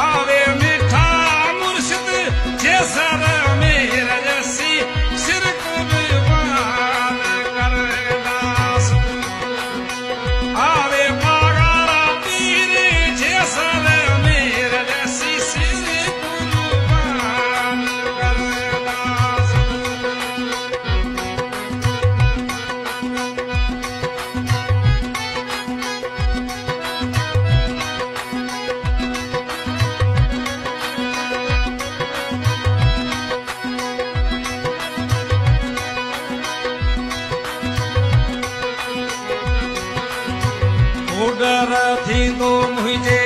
आवे मीठा मुर्शिद जैसा मेरा जैसी सिर कुर्बान कर दास आवे पागारा पीर जैसा मेरा जैसी सिर कुर्बान कर दास उडर थी तो मुझे